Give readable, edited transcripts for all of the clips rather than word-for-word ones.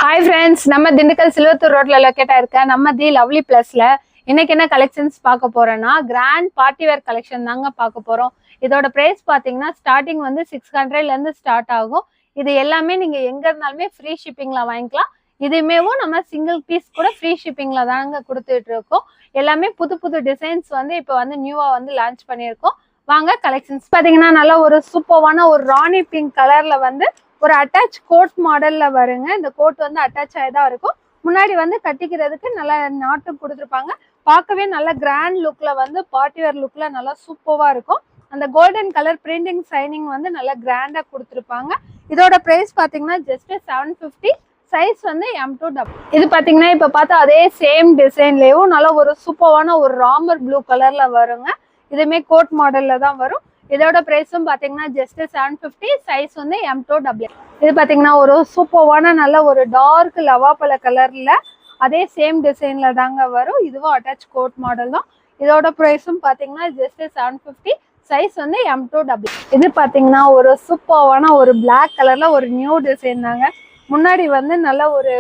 Hi friends, நம்ம திண்டுக்கல் சிலுவத்தூர் ரோட்ல locate ஆயிருக்க நம்ம தி லவ்லி பிளஸ்ல இன்னைக்கு என்ன கலெக்ஷன்ஸ் பார்க்க போறோம்னா கிராண்ட் பார்ட்டி வேர் கலெக்ஷன் தாங்க பார்க்க போறோம். இதோட பிரைஸ் பாத்தீங்கன்னா ஸ்டார்டிங் வந்து 600ல இருந்து ஸ்டார்ட் ஆகும். இது எல்லாமே நீங்க எங்க இருந்தாலுமே ஃப்ரீ ஷிப்பிங்ல வாங்கிக்கலாம். இதுமேவும் நம்ம சிங்கிள் பீஸ் கூட ஃப்ரீ ஷிப்பிங்ல தாங்க கொடுத்துட்டு இருக்கோம். எல்லாமே புது புது டிசைன்ஸ் வந்து இப்போ வந்து நியூவா வந்து லான்ச் பண்ணியிருக்கோம். வாங்க கலெக்ஷன்ஸ் பாத்தீங்கன்னா நல்லா ஒரு சூப்பரான ஒரு ராணி பிங்க் கலர்ல வந்து ஒரு அட்டாச் கோட் மாடல்ல வருங்க. இந்த கோட் வந்து அட்டாச் ஆயிதான் இருக்கும். முன்னாடி வந்து கட்டிக்கிறதுக்கு நல்லா நாட்டும் கொடுத்துருப்பாங்க. பார்க்கவே நல்ல கிராண்ட் லுக்ல வந்து பார்ட்டி வேர் லுக்ல நல்லா சூப்பரா இருக்கும். அந்த கோல்டன் கலர் பிரிண்டிங் சைனிங் வந்து நல்லா கிராண்டா கொடுத்துருப்பாங்க. இதோட பிரைஸ் பாத்தீங்கன்னா ஜஸ்ட் 750. சைஸ் வந்து M2 இது பாத்தீங்கன்னா இப்ப பார்த்தா அதே சேம் டிசைன்லயும் நல்ல ஒரு சூப்பரான ஒரு ராமர் ப்ளூ கலர்ல வருங்க. இதுமே கோட் மாடல்ல தான் வரும். இதோட பிரைஸும் பாத்தீங்கன்னா ஜஸ்ட் 750. சைஸ் வந்து M2. இது பாத்தீங்கன்னா ஒரு சூப்பரான நல்ல ஒரு டார்க் லவாப்பழ கலர்ல அதே சேம் டிசைன்ல தாங்க வரும். இதுவும் அட்டாச் கோட் மாடல் தான். இதோட பிரைஸும் பாத்தீங்கன்னா ஜஸ்ட் 750. சைஸ் வந்து M2. இது பாத்தீங்கன்னா ஒரு சூப்பரான ஒரு பிளாக் கலர்ல ஒரு நியூ டிசைன் தாங்க. முன்னாடி வந்து நல்ல ஒரு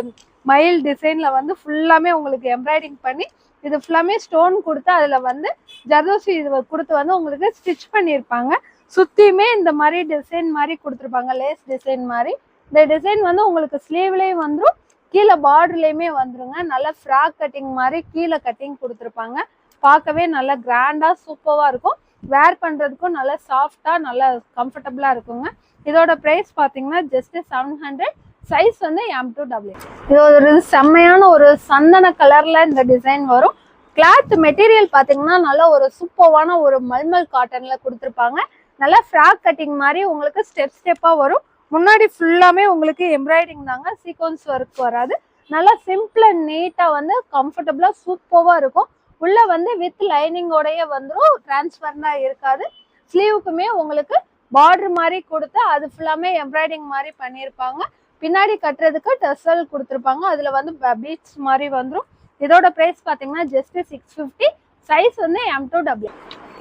மயில் டிசைன்ல வந்து ஃபுல்லாமே உங்களுக்கு எம்ப்ராய்டிங் பண்ணி இது ஃபுல்லாமே ஸ்டோன் கொடுத்து அதுல வந்து ஜர்தோசி இது கொடுத்து வந்து உங்களுக்கு ஸ்டிச் பண்ணியிருப்பாங்க. சுத்தியுமே இந்த மாதிரி டிசைன் மாதிரி கொடுத்துருப்பாங்க, லேஸ் டிசைன் மாதிரி. இந்த டிசைன் வந்து உங்களுக்கு ஸ்லீவ்லயும் வந்துடும், கீழே பார்டர்லயுமே வந்துருங்க. நல்ல ஃப்ராக் கட்டிங் மாதிரி கீழே கட்டிங் கொடுத்துருப்பாங்க. பார்க்கவே நல்லா கிராண்டா சூப்பரா இருக்கும். வேர் பண்றதுக்கும் நல்லா சாஃப்டா நல்லா கம்ஃபர்டபுளா இருக்குங்க. இதோட பிரைஸ் பாத்தீங்கன்னா ஜஸ்ட் 700. சைஸ் வந்து M2. இது ஒரு செம்மையான ஒரு சந்தன கலர்ல இந்த டிசைன் வரும். கிளாத் மெட்டீரியல் பாத்தீங்கன்னா நல்ல ஒரு சூப்பரான ஒரு மல்மல் காட்டன்ல கொடுத்துருப்பாங்க. நல்லா ஃப்ராக் கட்டிங் மாதிரி உங்களுக்கு ஸ்டெப் ஸ்டெப்பா வரும். முன்னாடி ஃபுல்லாமே உங்களுக்கு எம்ப்ராய்டிங் தாங்க, சீக்வன்ஸ் ஒர்க் வராது. நல்லா சிம்பிள் அண்ட் நீட்டா வந்து கம்ஃபர்டபுளா சூப்பரா இருக்கும். உள்ள வந்து வித் லைனிங்கோடய வந்துடும், டிரான்ஸ்பரண்டா இருக்காது. ஸ்லீவுக்குமே உங்களுக்கு பார்டர் மாதிரி கொடுத்து அது ஃபுல்லாமே எம்ப்ராய்டிங் மாதிரி பண்ணியிருப்பாங்க. பின்னாடி கட்டுறதுக்கு டெசல் கொடுத்துருப்பாங்க, அதுல வந்து பீட்ஸ் மாதிரி வந்துடும். இதோட பிரைஸ் பாத்தீங்கன்னா ஜஸ்ட் 650. சைஸ் வந்து M2.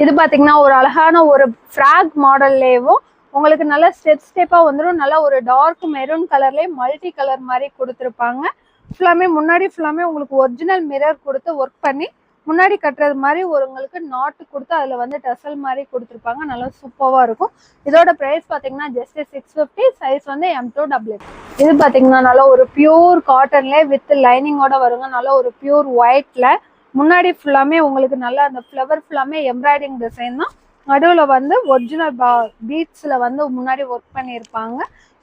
இது பாத்தீங்கன்னா ஒரு அழகான ஒரு ஃப்ராக் மாடல்லேயும் உங்களுக்கு நல்ல ஸ்டெப் ஸ்டெப்பா வந்துடும். நல்லா ஒரு டார்க் மெரூன் கலர்லயே மல்டி கலர் மாதிரி கொடுத்துருப்பாங்க. ஃபுல்லாமே முன்னாடி ஃபுல்லாமே உங்களுக்கு ஒரிஜினல் மிரர் கொடுத்து ஒர்க் பண்ணி முன்னாடி கட்டுறது மாதிரி ஒரு உங்களுக்கு நாட்டு கொடுத்து அதுல வந்து டெசல் மாதிரி கொடுத்துருப்பாங்க. நல்லா சூப்பரா இருக்கும். இதோட பிரைஸ் பாத்தீங்கன்னா ஜஸ்ட் 650. சைஸ் வந்து M2. இது பாத்தீங்கன்னா நல்லா ஒரு பியூர் காட்டன்ல வித் லைனிங்கோட வருங்க. நல்லா ஒரு பியூர் ஒயிட்ல முன்னாடி ஃபுல்லாமே உங்களுக்கு நல்லா அந்த ஃப்ளவர் ஃபுல்லாமே எம்ப்ராய்டிங் டிசைன் தான். நடுவுல வந்து ஒரிஜினல் பீட்ஸ்ல வந்து முன்னாடி ஒர்க் பண்ணியிருப்பாங்க.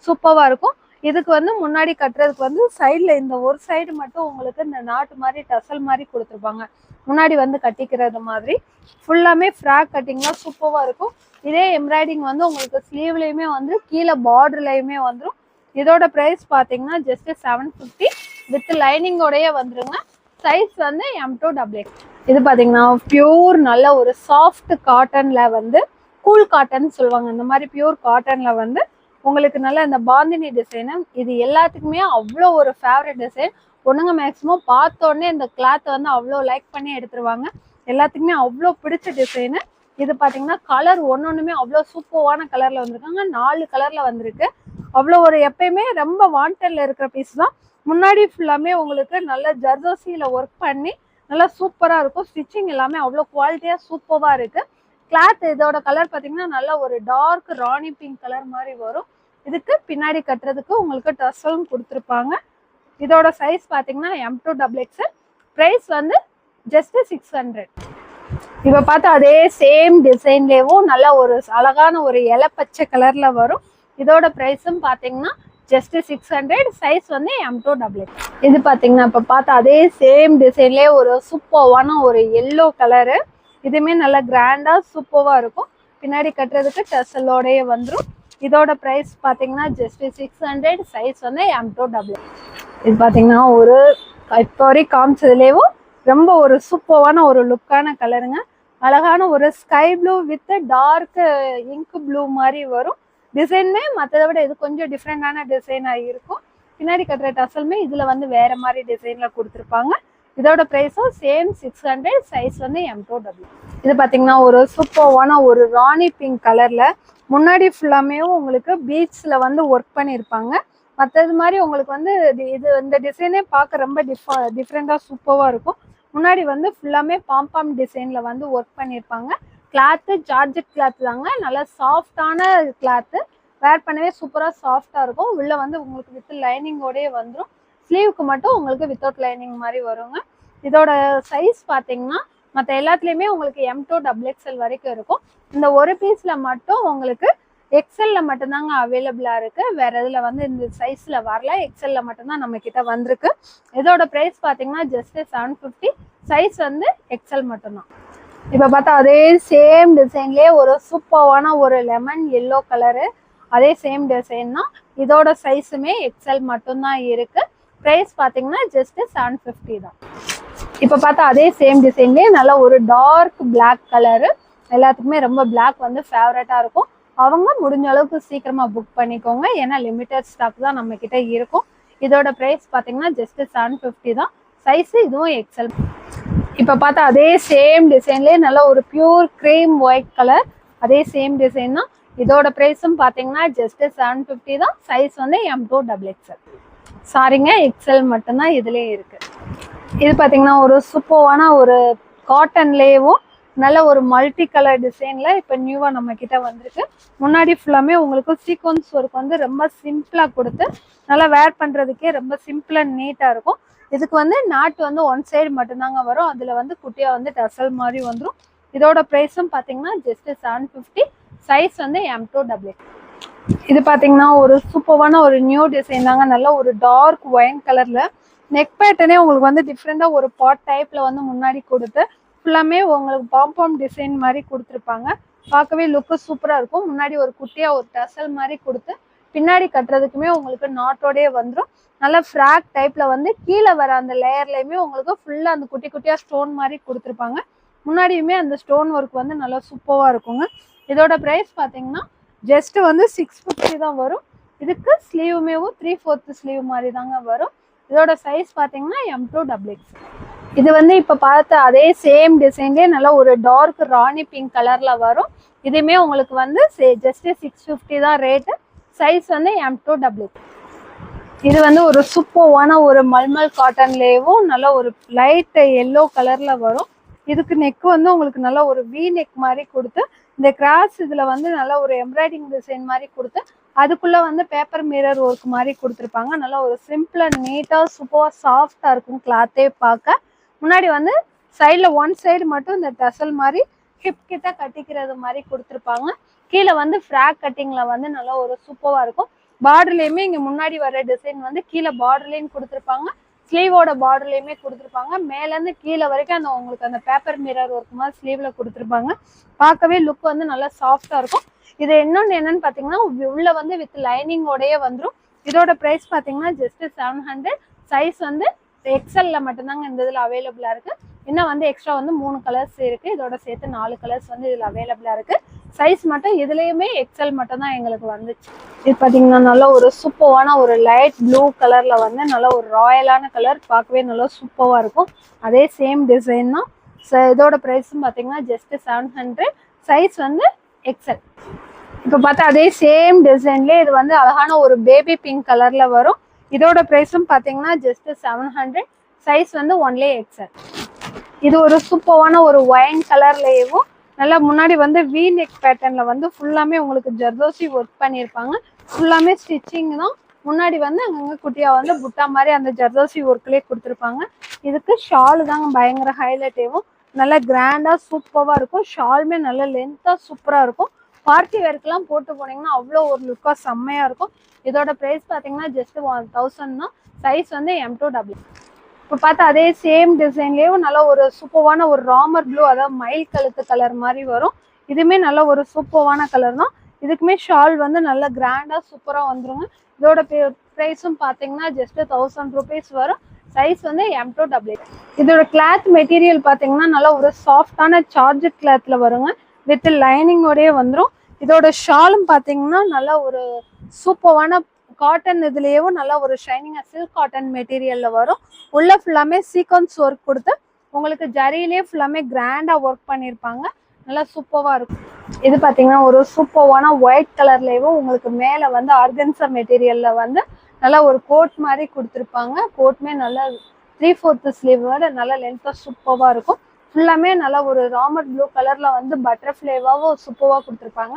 சூப்பரா இருக்கும். இதுக்கு வந்து முன்னாடி கட்டுறதுக்கு வந்து சைட்ல இந்த ஒரு சைடு மட்டும் உங்களுக்கு இந்த நாட்டு மாதிரி டசல் மாதிரி கொடுத்துருப்பாங்க. முன்னாடி வந்து கட்டிக்கிறது மாதிரி ஃபுல்லாமே ஃப்ராக் கட்டிங்லாம் சூப்பரா இருக்கும். இதே எம்ப்ராய்டிங் வந்து உங்களுக்கு ஸ்லீவ்லயுமே வந்து கீழே பார்டர்லயுமே வந்துடும். இதோட பிரைஸ் பாத்தீங்கன்னா ஜஸ்ட் 750. வித் லைனிங்கோடய வந்துருங்க. சைஸ் வந்து M2. இது பாத்தீங்கன்னா பியூர் நல்ல ஒரு சாஃப்ட் காட்டன்ல வந்து கூல் காட்டன் சொல்லுவாங்க. இந்த மாதிரி பியூர் காட்டன்ல வந்து உங்களுக்கு நல்ல இந்த பாந்தினி டிசைனு இது எல்லாத்துக்குமே அவ்வளோ ஒரு ஃபேவரட் டிசைன். பொண்ணுங்க மேக்ஸிமம் பார்த்தோடனே இந்த கிளாத் வந்து அவ்வளோ லைக் பண்ணி எடுத்துருவாங்க. எல்லாத்துக்குமே அவ்வளோ பிடிச்ச டிசைனு. இது பார்த்தீங்கன்னா கலர் ஒன்னொன்றுமே அவ்வளோ சூப்பரான கலர்ல வந்திருக்காங்க. 4 கலர்ல வந்திருக்கு. அவ்வளோ ஒரு எப்பயுமே ரொம்ப வாண்டட்ல இருக்கிற பீஸ் தான். முன்னாடி ஃபுல்லாமே உங்களுக்கு நல்ல ஜர்தோசியில ஒர்க் பண்ணி நல்லா சூப்பரா இருக்கும். ஸ்டிச்சிங் எல்லாமே அவ்வளோ குவாலிட்டியா சூப்பரா இருக்கு. கிளாத் இதோட கலர் பார்த்தீங்கன்னா நல்ல ஒரு டார்க் ராணி பிங்க் கலர் மாதிரி வரும். இதுக்கு பின்னாடி கட்டுறதுக்கு உங்களுக்கு டசலும் கொடுத்துருப்பாங்க. இதோட சைஸ் பாத்தீங்கன்னா M2. பிரைஸ் வந்து ஜஸ்ட் 600. இப்ப பார்த்தா அதே சேம் டிசைன்லேயும் நல்ல ஒரு அழகான ஒரு இலை பச்சை கலர்ல வரும். இதோட பிரைஸும் பாத்தீங்கன்னா ஜஸ்ட் 600. சைஸ் வந்து M2. இது பாத்தீங்கன்னா இப்ப பார்த்தா அதே சேம் டிசைன்லயே ஒரு சூப்பரான ஒரு எல்லோ கலரு. இதுவுமே நல்லா கிராண்டா சூப்பரா இருக்கும். பின்னாடி கட்டுறதுக்கு டசலோடய வந்துடும். இதோட பிரைஸ் பாத்தீங்கன்னா ஜஸ்ட் 600. சைஸ் வந்து M2. இது பாத்தீங்கன்னா ஒரு இப்போ வரைக்கும் காமிச்சதுலேயும் ரொம்ப ஒரு சூப்பரான ஒரு லுக்கான கலருங்க. அழகான ஒரு sky blue with dark ink blue மாதிரி வரும். டிசைனுமே மற்றதை விட இது கொஞ்சம் டிஃப்ரெண்டான டிசைனாக இருக்கும். பின்னாடி கட்டுற டசலுமே இதுல வந்து வேற மாதிரி டிசைன்ல கொடுத்துருப்பாங்க. இதோட பிரைஸும் சேம் 600. சைஸ் வந்து M2. இது பாத்தீங்கன்னா ஒரு சூப்பரான ஒரு ராணி பிங்க் கலர்ல முன்னாடி ஃபுல்லாமே உங்களுக்கு பீட்ஸ்ல வந்து ஒர்க் பண்ணியிருப்பாங்க. மற்றது மாதிரி உங்களுக்கு வந்து இது இந்த டிசைனே பார்க்க ரொம்ப டிஃப்ரெண்டாக சூப்பராக இருக்கும். முன்னாடி வந்து ஃபுல்லாமே பாம்பாம் டிசைன்ல வந்து ஒர்க் பண்ணியிருப்பாங்க. கிளாத்து ஜார்ஜெட் கிளாத் தாங்க, நல்லா சாஃப்டான கிளாத்து, வேர் பண்ணவே சூப்பராக சாஃப்டாக இருக்கும். உள்ள வந்து உங்களுக்கு வித் லைனிங்கோடயே வந்துடும். ஸ்லீவுக்கு மட்டும் உங்களுக்கு வித்தவுட் லைனிங் மாதிரி வருங்க. இதோட சைஸ் பார்த்தீங்கன்னா மற்ற எல்லாத்துலேயுமே உங்களுக்கு M2 XXL வரைக்கும் இருக்கும். இந்த ஒரு பீஸில் மட்டும் உங்களுக்கு எக்ஸல்ல மட்டும்தாங்க அவைலபிளாக இருக்குது. வேறு இதில் வந்து இந்த சைஸில் வரல, எக்ஸல்ல மட்டும்தான் நம்மக்கிட்ட வந்திருக்கு. இதோட ப்ரைஸ் பார்த்தீங்கன்னா ஜஸ்ட் 750. சைஸ் வந்து எக்ஸல் மட்டும்தான். இப்போ பார்த்தா அதே சேம் டிசைன்லேயே ஒரு சூப்பரான ஒரு லெமன் எல்லோ கலரு, அதே சேம் டிசைன் தான். இதோட சைஸுமே எக்ஸல் மட்டும்தான் இருக்குது. ப்ரைஸ் பார்த்தீங்கன்னா ஜஸ்ட் 750 தான். இப்போ பார்த்தா அதே சேம் டிசைன்லேயே நல்லா ஒரு டார்க் பிளாக் கலரு, எல்லாத்துக்குமே ரொம்ப பிளாக் வந்து ஃபேவரட்டாக இருக்கும். அவங்க முடிஞ்ச அளவுக்கு சீக்கிரமாக புக் பண்ணிக்கோங்க, ஏன்னா லிமிட்டட் ஸ்டாக் தான் நம்மக்கிட்ட இருக்கும். இதோட ப்ரைஸ் பார்த்தீங்கன்னா ஜஸ்ட் 750 தான். சைஸு இதுவும் எக்ஸல். இப்போ பார்த்தா அதே சேம் டிசைன்லேயே நல்லா ஒரு பியூர் க்ரீம் ஒயிட் கலர், அதே சேம் டிசைன் தான். இதோட ப்ரைஸும் பார்த்தீங்கன்னா ஜஸ்ட் 750 தான். சைஸ் வந்து M2 XXL. சாரிங்க, எக்ஸல் மட்டும்தான் இதுலேயே இருக்குது. இது பார்த்தீங்கன்னா ஒரு சூப்பரான ஒரு காட்டன்லேயும் நல்ல ஒரு மல்டி கலர் டிசைனில் இப்போ நியூவாக நம்மக்கிட்ட வந்திருக்கு. முன்னாடி ஃபுல்லாமே உங்களுக்கு சீக்வன்ஸ் ஒர்க் வந்து ரொம்ப சிம்பிளாக கொடுத்து நல்லா வேர் பண்ணுறதுக்கே ரொம்ப சிம்பிளாக நீட்டாக இருக்கும். இதுக்கு வந்து நாட்டு வந்து ஒன் சைடு மட்டும்தாங்க வரும், அதில் வந்து குட்டியாக வந்து டசல் மாதிரி வந்துடும். இதோட ப்ரைஸும் பார்த்தீங்கன்னா ஜஸ்ட் 750. சைஸ் வந்து M2 XXL. இது பார்த்தீங்கன்னா ஒரு சூப்பரான ஒரு நியூ டிசைன் தாங்க, நல்ல ஒரு டார்க் ஒயின் கலரில். நெக் பேட்டர்னே உங்களுக்கு வந்து டிஃப்ரெண்டாக ஒரு பாட் டைப்பில் வந்து முன்னாடி கொடுத்து ஃபுல்லாமே உங்களுக்கு பாம்பாம் டிசைன் மாதிரி கொடுத்துருப்பாங்க. பார்க்கவே லுக்கு சூப்பராக இருக்கும். முன்னாடி ஒரு குட்டியாக ஒரு டசல் மாதிரி கொடுத்து பின்னாடி கட்டுறதுக்குமே உங்களுக்கு நாட்டோடயே வந்துடும். நல்லா ஃப்ராக் டைப்பில் வந்து கீழே வர அந்த லேயர்லேயுமே உங்களுக்கு ஃபுல்லாக அந்த குட்டி குட்டியாக ஸ்டோன் மாதிரி கொடுத்துருப்பாங்க. முன்னாடியுமே அந்த ஸ்டோன் ஒர்க் வந்து நல்லா சூப்பராக இருக்குங்க. இதோட ப்ரைஸ் பார்த்தீங்கன்னா ஜஸ்ட் வந்து 650 தான் வரும். இதுக்கு ஸ்லீவுமேவும் 3/4 ஸ்லீவ் மாதிரி தாங்க வரும். இதோட சைஸ் பார்த்தீங்கன்னா M2 XXL. இது வந்து இப்போ பார்த்த அதே சேம் டிசைன்லேயே நல்லா ஒரு டார்க் ராணி பிங்க் கலரில் வரும். இதுவுமே உங்களுக்கு வந்து ஜஸ்ட் 650 தான் ரேட்டு. சைஸ் வந்து M2 XXL. இது வந்து ஒரு சூப்பரான ஒரு மல்மல் காட்டன்லேயும் நல்ல ஒரு லைட் எல்லோ கலரில் வரும். இதுக்கு நெக் வந்து உங்களுக்கு நல்ல ஒரு வி நெக் மாதிரி கொடுத்து இந்த கிராஸ் இதில் வந்து நல்ல ஒரு எம்ப்ராய்டிங் டிசைன் மாதிரி கொடுத்து அதுக்குள்ளே வந்து பேப்பர் மிரர் ஒர்க் மாதிரி கொடுத்துருப்பாங்க. நல்லா ஒரு சிம்பிளாக நீட்டாக சூப்பராக சாஃப்டாக இருக்கும் கிளாத்தே பார்க்க. முன்னாடி வந்து சைடில் ஒன் சைடு மட்டும் இந்த டசல் மாதிரி ஹிப் கிட்ட கட்டிக்கிறது மாதிரி கொடுத்துருப்பாங்க. கீழே வந்து ஃப்ராக் கட்டிங்கில் வந்து நல்லா ஒரு சூப்பராக இருக்கும். பார்டர்லேயுமே இங்கே முன்னாடி வர டிசைன் வந்து கீழே பார்டர்லேயும் கொடுத்துருப்பாங்க, ஸ்லீவோட பார்டர்லேயுமே கொடுத்துருப்பாங்க. மேலேருந்து கீழே வரைக்கும் அந்த உங்களுக்கு அந்த பேப்பர் மிரர் ஒர்க் மாதிரி ஸ்லீவில் கொடுத்துருப்பாங்க. பார்க்கவே லுக் வந்து நல்லா சாஃப்டாக இருக்கும். இது இன்னொன்று என்னன்னு பார்த்தீங்கன்னா உள்ள வந்து வித் லைனிங்கோடையே வந்துடும். இதோட ப்ரைஸ் பார்த்தீங்கன்னா ஜஸ்ட் 700. சைஸ் வந்து எக்ஸல்ல மட்டும்தாங்க இந்த இதில் அவைலபிளாக இருக்குது. இன்னும் வந்து எக்ஸ்ட்ரா வந்து 3 கலர்ஸ் இருக்குது. இதோட சேர்த்து 4 கலர்ஸ் வந்து இதில் அவைலபிளாக இருக்குது. சைஸ் மட்டும் இதுலேயுமே எக்ஸல் மட்டும் தான் எங்களுக்கு வந்துச்சு. இது பார்த்தீங்கன்னா நல்லா ஒரு சூப்பரான ஒரு லைட் ப்ளூ கலரில் வந்து நல்லா ஒரு ராயலான கலர், பார்க்கவே நல்லா சூப்பராக இருக்கும். அதே சேம் டிசைன் தான். இதோட ப்ரைஸும் பார்த்தீங்கன்னா ஜஸ்ட் 700. சைஸ் வந்து எக்ஸல். இப்போ பார்த்தா அதே சேம் டிசைன்லேயே இது வந்து அழகான ஒரு பேபி பிங்க் கலரில் வரும். இதோட ப்ரைஸும் பார்த்தீங்கன்னா ஜஸ்ட் 700. சைஸ் வந்து ஒன்லி எக்ஸல். இது ஒரு சூப்பரான ஒரு ஒயின் கலர்லேயும் நல்லா முன்னாடி வந்து வி நெக் பேட்டர்னில் வந்து ஃபுல்லாமே உங்களுக்கு ஜர்தோசி ஒர்க் பண்ணியிருப்பாங்க. ஃபுல்லாமே ஸ்டிச்சிங் தான். முன்னாடி வந்து அங்கங்கே குட்டியாக வந்து புட்டா மாதிரி அந்த ஜர்தோசி ஒர்க்லேயே கொடுத்துருப்பாங்க. இதுக்கு ஷாலு தாங்க பயங்கர ஹைலைட்டேவும் நல்லா கிராண்டாக சூப்பராக இருக்கும். ஷாலுமே நல்லா லென்த்தாக சூப்பராக இருக்கும். பார்ட்டி வேர்க்கெலாம் போட்டு போனீங்கன்னா அவ்வளோ ஒரு லுக்காக செம்மையாக இருக்கும். இதோட ப்ரைஸ் பார்த்தீங்கன்னா ஜஸ்ட் 1000 தான். சைஸ் வந்து M2 XXL. இப்போ பார்த்தா அதே சேம் டிசைன்லேயும் நல்லா ஒரு சூப்பரான ஒரு ராமர் ப்ளூ, அதாவது மயில் கழுத்து கலர் மாதிரி வரும். இதுவுமே நல்ல ஒரு சூப்பரான கலர் தான். இதுக்குமே ஷால் வந்து நல்லா கிராண்டாக சூப்பராக வந்துருங்க. இதோட ப்ரைஸும் பார்த்தீங்கன்னா ஜஸ்ட் 1000 rupees வரும். சைஸ் வந்து M2 XXL. இதோட கிளாத் மெட்டீரியல் பார்த்தீங்கன்னா நல்லா ஒரு சாஃப்டான சார்ஜட் கிளாத்தில் வருங்க, வித் லைனிங்கோடயே வந்துடும். இதோட ஷாலும் பார்த்தீங்கன்னா நல்லா ஒரு சூப்பரான காட்டன், இதுலேயும் நல்லா ஒரு ஷைனிங்காக சில்க் காட்டன் மெட்டீரியலில் வரும். உள்ள ஃபுல்லாமே சீக்வன்ஸ் ஒர்க் கொடுத்து உங்களுக்கு ஜரியிலே ஃபுல்லாமே கிராண்டாக ஒர்க் பண்ணியிருப்பாங்க. நல்லா சூப்பராக இருக்கும். இது பார்த்தீங்கன்னா ஒரு சூப்பரான ஒயிட் கலர்லேயும் உங்களுக்கு மேலே வந்து ஆர்கன்சா மெட்டீரியலில் வந்து நல்லா ஒரு கோட் மாதிரி கொடுத்துருப்பாங்க. கோட்மே நல்லா 3/4 ஸ்லீவோட நல்லா லென்த்தாக சூப்பராக இருக்கும். ஃபுல்லாமே நல்லா ஒரு ராமர் ப்ளூ கலர்ல வந்து பட்டர்ஃப்ளைவாகவும் சூப்பராக கொடுத்துருப்பாங்க.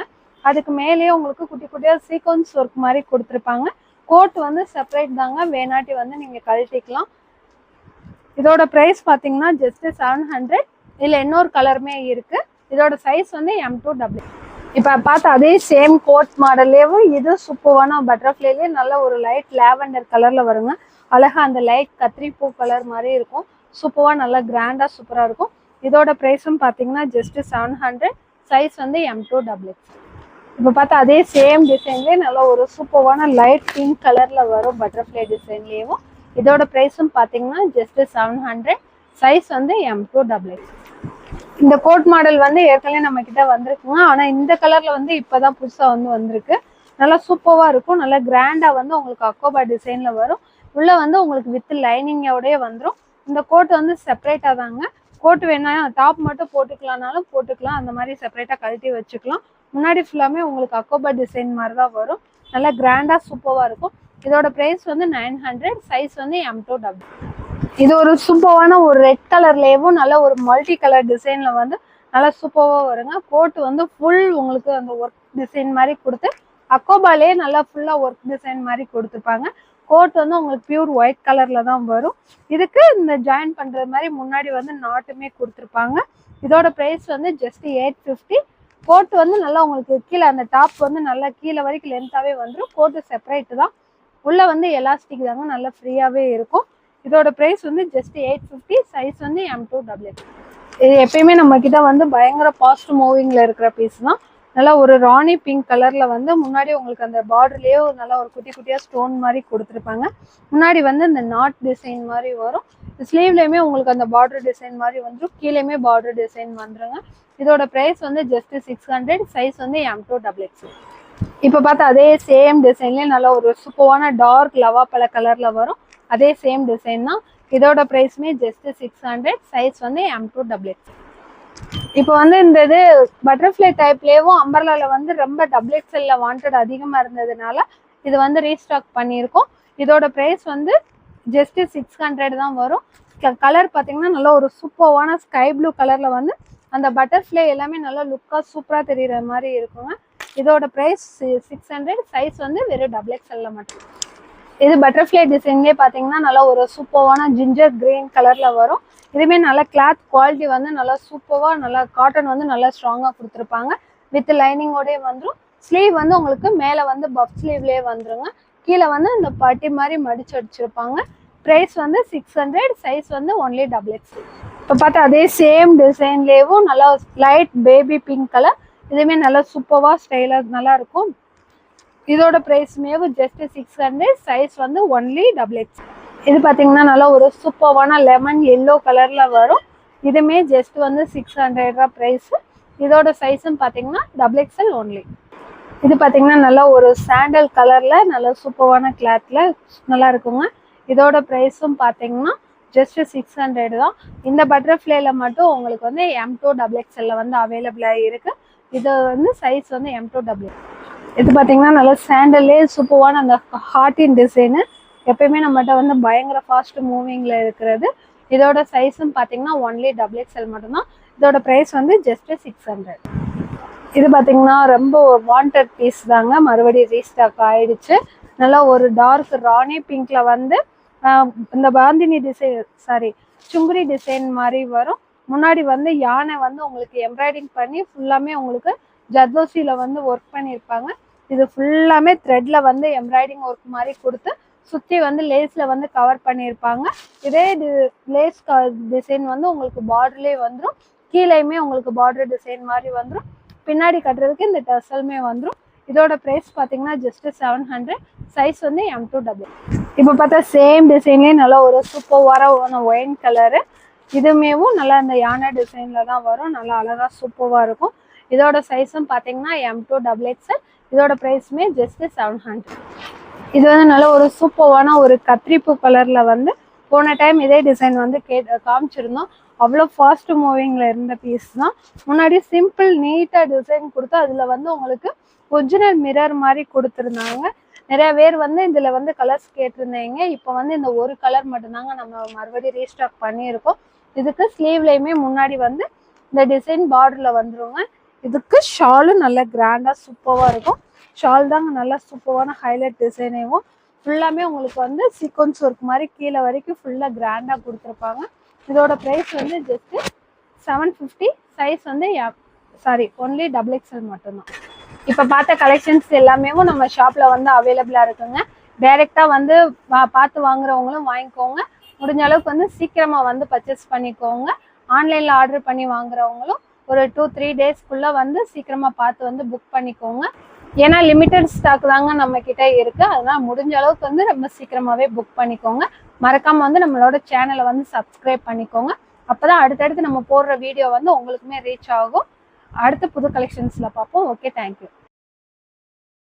அதுக்கு மேலேயே உங்களுக்கு குட்டி குட்டியாக சீக்வன்ஸ் ஒர்க் மாதிரி கொடுத்துருப்பாங்க. கோட் வந்து செப்பரேட் தாங்க, வேணாட்டி வந்து நீங்கள் கழட்டிக்கலாம். இதோட ப்ரைஸ் பார்த்தீங்கன்னா ஜஸ்ட் 700. இதில் இன்னொரு கலருமே இருக்குது. இதோட சைஸ் வந்து M2XX. இப்போ பார்த்து அதே சேம் கோட் மாடல்லேயும் இது சூப்பரான பட்டர்ஃப்ளைலேயே நல்ல ஒரு லைட் லாவெண்டர் கலரில் வருங்க. அழகாக அந்த லைட் கத்திரிப்பூ கலர் மாதிரி இருக்கும். சூப்பராக நல்லா கிராண்டாக சூப்பராக இருக்கும். இதோட ப்ரைஸும் பார்த்தீங்கன்னா ஜஸ்ட் 700. சைஸ் வந்து M2XX. இப்போ பார்த்தா அதே சேம் டிசைன்லேயே நல்ல ஒரு சூப்பரான லைட் பிங்க் கலரில் வரும் பட்டர்ஃப்ளை டிசைன்லேயும். இதோட ப்ரைஸும் பார்த்தீங்கன்னா ஜஸ்ட் 700. சைஸ் வந்து M2XX. இந்த கோட் மாடல் வந்து ஏற்கனவே நம்ம கிட்ட வந்திருக்குங்க. ஆனால் இந்த கலரில் வந்து இப்போதான் புதுசாக வந்து வந்திருக்கு. நல்லா சூப்பராக இருக்கும். நல்லா கிராண்டாக வந்து உங்களுக்கு அக்கோபா டிசைனில் வரும். உள்ளே வந்து உங்களுக்கு வித் லைனிங்கோடய வந்துடும். இந்த கோட் வந்து செப்பரேட்டாக தாங்க. கோட் வேணா டாப் மட்டும் போட்டுக்கலாம்னாலும் போட்டுக்கலாம். அந்த மாதிரி செப்பரேட்டாக கழட்டி வச்சுக்கலாம். முன்னாடி ஃபுல்லாமே உங்களுக்கு அக்கோபா டிசைன் மாதிரி தான் வரும். நல்லா கிராண்டாக சூப்பராக இருக்கும். இதோட ப்ரைஸ் வந்து 900. சைஸ் வந்து M2XX. இது ஒரு சூப்பரான ஒரு ரெட் கலர்லேயும் நல்ல ஒரு மல்டி கலர் டிசைனில் வந்து நல்லா சூப்பராக வருங்க. கோட் வந்து ஃபுல் உங்களுக்கு அந்த ஒர்க் டிசைன் மாதிரி கொடுத்து அக்கோபாலே நல்லா ஃபுல்லாக ஒர்க் டிசைன் மாதிரி கொடுத்துருப்பாங்க. கோட் வந்து உங்களுக்கு பியூர் ஒயிட் கலரில் தான் வரும். இதுக்கு இந்த ஜாயின் பண்ணுறது மாதிரி முன்னாடி வந்து நாட்டுமே கொடுத்துருப்பாங்க. இதோட ப்ரைஸ் வந்து ஜஸ்ட் 850. கோட் வந்து நல்லா உங்களுக்கு கீழே அந்த டாப் வந்து நல்லா கீழே வரைக்கும் லென்த்தாகவே வந்துடும். கோட்டு செப்பரேட்டு தான். உள்ளே வந்து எலாஸ்டிக் தாங்க, நல்லா ஃப்ரீயாகவே இருக்கும். இதோட ப்ரைஸ் வந்து ஜஸ்ட் 850. சைஸ் வந்து M2XX. இது எப்பயுமே நம்ம கிட்ட வந்து பயங்கர ஃபாஸ்ட் மூவிங்கில் இருக்கிற பீஸ் தான். நல்லா ஒரு ராணி பிங்க் கலரில் வந்து முன்னாடி உங்களுக்கு அந்த பார்டர்லேயே நல்லா ஒரு குட்டி குட்டியாக ஸ்டோன் மாதிரி கொடுத்துருப்பாங்க. முன்னாடி வந்து இந்த நாட் டிசைன் மாதிரி வரும். ஸ்லீவ்லேயுமே உங்களுக்கு அந்த பார்டர் டிசைன் மாதிரி வந்துடும். கீழேயுமே பார்டர் டிசைன் வந்துருங்க. இதோட ப்ரைஸ் வந்து ஜஸ்ட் 600. சைஸ் வந்து M2XX. இப்போ பார்த்தா அதே சேம் டிசைன்லேயே நல்லா ஒரு சூப்பரான டார்க் லவா பழ கலரில் வரும். அதே சேம் டிசைன் தான். இதோட ப்ரைஸுமே ஜஸ்ட் 600. சைஸ் வந்து M2XX. இப்போ வந்து இந்த இது பட்டர்ஃப்ளை டைப்லேயும் அம்பர்லாவில் வந்து ரொம்ப XXL வாண்டட் அதிகமாக இருந்ததுனால இது வந்து ரீஸ்டாக் பண்ணியிருக்கோம். இதோட ப்ரைஸ் வந்து ஜஸ்ட் 600 தான் வரும். கலர் பார்த்தீங்கன்னா நல்லா ஒரு சூப்பரான ஸ்கை ப்ளூ கலரில் வந்து அந்த பட்டர்ஃப்ளை எல்லாமே நல்லா லுக்காக சூப்பராக தெரிகிற மாதிரி இருக்குங்க. இதோட ப்ரைஸ் 600. சைஸ் வந்து வெறும் XXL மட்டும். இது பட்டர்ஃப்ளை டிசைன்லேயே பார்த்தீங்கன்னா நல்லா ஒரு சூப்பரான ஜிஞ்சர் கிரீன் கலரில் வரும். இதுவுமே நல்லா கிளாத் குவாலிட்டி வந்து நல்லா சூப்பராக நல்லா காட்டன் வந்து நல்லா ஸ்ட்ராங்காக கொடுத்துருப்பாங்க. வித் லைனிங்கோடய வந்துடும். ஸ்லீவ் வந்து உங்களுக்கு மேலே வந்து பஃப் ஸ்லீவ்லேயே வந்துருங்க. கீழே வந்து இந்த பட்டி மாதிரி மடிச்சு அடிச்சிருப்பாங்க. ப்ரைஸ் வந்து 600. சைஸ் வந்து ஒன்லி XXL. இப்போ பார்த்தா அதே சேம் டிசைன்லேயும் நல்லா லைட் பேபி பிங்க் கலர். இதுவுமே நல்லா சூப்பராக ஸ்டைலாக நல்லா இருக்கும். இதோட ப்ரைஸுமே ஜஸ்ட் 600. சைஸ் வந்து ஒன்லி XXL. இது பார்த்தீங்கன்னா நல்லா ஒரு சூப்பரான லெமன் எல்லோ கலரில் வரும். இதுவுமே ஜஸ்ட் வந்து 600 தான் ப்ரைஸு. இதோட சைஸும் பார்த்தீங்கன்னா XXL ஒன்லி. இது பார்த்தீங்கன்னா நல்லா ஒரு சாண்டல் கலரில் நல்லா சூப்பரான கிளாத்தில் நல்லா இருக்குங்க. இதோட ப்ரைஸும் பார்த்தீங்கன்னா ஜஸ்ட் 600 தான். இந்த பட்டர்ஃப்ளைல மட்டும் உங்களுக்கு வந்து M2XXL வந்து அவைலபிளாக இருக்குது. இது வந்து சைஸ் வந்து M2XX. இது பார்த்தீங்கன்னா நல்லா சாண்டல்லே சூப்பரான அந்த ஹார்ட்டின் டிசைனு எப்பயுமே நம்மகிட்ட வந்து பயங்கர ஃபாஸ்ட் மூவிங்கில் இருக்கிறது. இதோட சைஸும் பார்த்தீங்கன்னா ஒன்லி XXL மட்டும்தான். இதோட ப்ரைஸ் வந்து ஜஸ்ட் 600. இது பார்த்தீங்கன்னா ரொம்ப வாண்டட் பீஸ் தாங்க. மறுபடியும் ரீஸ்டாக் ஆயிடுச்சு. நல்லா ஒரு டார்க் ராணி பிங்க்ல வந்து இந்த பாந்தினி டிசைன் சுங்குரி டிசைன் மாதிரி வரும். முன்னாடி வந்து யானை வந்து உங்களுக்கு எம்ப்ராய்டிங் பண்ணி ஃபுல்லாமே உங்களுக்கு ஜர்தோசியில் வந்து ஒர்க் பண்ணியிருப்பாங்க. இது ஃபுல்லாமே த்ரெட்டில் வந்து எம்ப்ராய்டிங் ஒர்க் மாதிரி கொடுத்து சுற்றி வந்து லேஸில் வந்து கவர் பண்ணியிருப்பாங்க. இதே லேஸ் டிசைன் வந்து உங்களுக்கு பார்டர்லேயே வந்துடும். கீழேயுமே உங்களுக்கு பார்டர் டிசைன் மாதிரி வந்துடும். பின்னாடி கட்டுறதுக்கு இந்த டசலுமே வந்துடும். இதோட ப்ரைஸ் பார்த்தீங்கன்னா ஜஸ்ட் 700. சைஸ் வந்து M2XX. இப்போ பார்த்தா சேம் டிசைன்லேயே நல்லா ஒரு சூப்பரான ஒயின் கலரு. இதுமேவும் நல்லா இந்த யானை டிசைனில் தான் வரும். நல்லா அழகாக சூப்பராக இருக்கும். இதோட சைஸும் பார்த்தீங்கன்னா M2XXL. இதோட ப்ரைஸுமே ஜஸ்ட் 700. இது வந்து நல்ல ஒரு சூப்பரான ஒரு கத்திரிப்பூ கலரில் வந்து போன டைம் இதே டிசைன் வந்து காமிச்சிருந்தோம். அவ்வளோ ஃபாஸ்ட் மூவிங்ல இருந்த பீஸ் தான். முன்னாடி சிம்பிள் நீட்டா டிசைன் கொடுத்து அதுல வந்து உங்களுக்கு ஒரிஜினல் மிரர் மாதிரி கொடுத்துருந்தாங்க. நிறைய பேர் வந்து இதுல வந்து கலர்ஸ் கேட்டிருந்தீங்க. இப்போ வந்து இந்த ஒரு கலர் மட்டும்தாங்க நம்ம மறுபடியும் ரீஸ்டாக் பண்ணியிருக்கோம். இதுக்கு ஸ்லீவ்லயுமே முன்னாடி வந்து இந்த டிசைன் பார்டர்ல வந்துருங்க. இதுக்கு ஷாலும் நல்ல கிராண்டா சூப்பரா இருக்கும். ஷால் தாங்க நல்லா சூப்பரான ஹைலைட் டிசைனேவும் ஃபுல்லாமே உங்களுக்கு வந்து சீக்வன்ஸ் ஒர்க் மாதிரி கீழே வரைக்கும் ஃபுல்லா கிராண்டா கொடுத்துருப்பாங்க. இதோட பிரைஸ் வந்து ஜஸ்ட் 750. சைஸ் வந்து ஒன்லி XXL மட்டும்தான். இப்போ பார்த்த கலெக்ஷன்ஸ் எல்லாமே நம்ம ஷாப்ல வந்து அவைலபிளா இருக்குங்க. டைரக்டா வந்து பார்த்து வாங்குறவங்களும் வாங்கிக்கோங்க. முடிஞ்ச அளவுக்கு வந்து சீக்கிரமா வந்து பர்ச்சேஸ் பண்ணிக்கோங்க. ஆன்லைன்ல ஆர்டர் பண்ணி வாங்குறவங்களும் ஒரு 2-3 டேஸ்க்குள்ள வந்து சீக்கிரமா பார்த்து வந்து புக் பண்ணிக்கோங்க. ஏன்னா லிமிட்டட் ஸ்டாக் தாங்க நம்ம கிட்ட இருக்கு. அதனால முடிஞ்ச அளவுக்கு வந்து ரொம்ப சீக்கிரமாவே புக் பண்ணிக்கோங்க. மறக்காம வந்து நம்மளோட சேனலை வந்து சப்ஸ்கிரைப் பண்ணிக்கோங்க. அப்பதான் அடுத்தடுத்து நம்ம போடுற வீடியோ வந்து உங்களுக்குமே ரீச் ஆகும். அடுத்த புது கலெக்ஷன்ஸ்ல பார்ப்போம். Okay, thank you.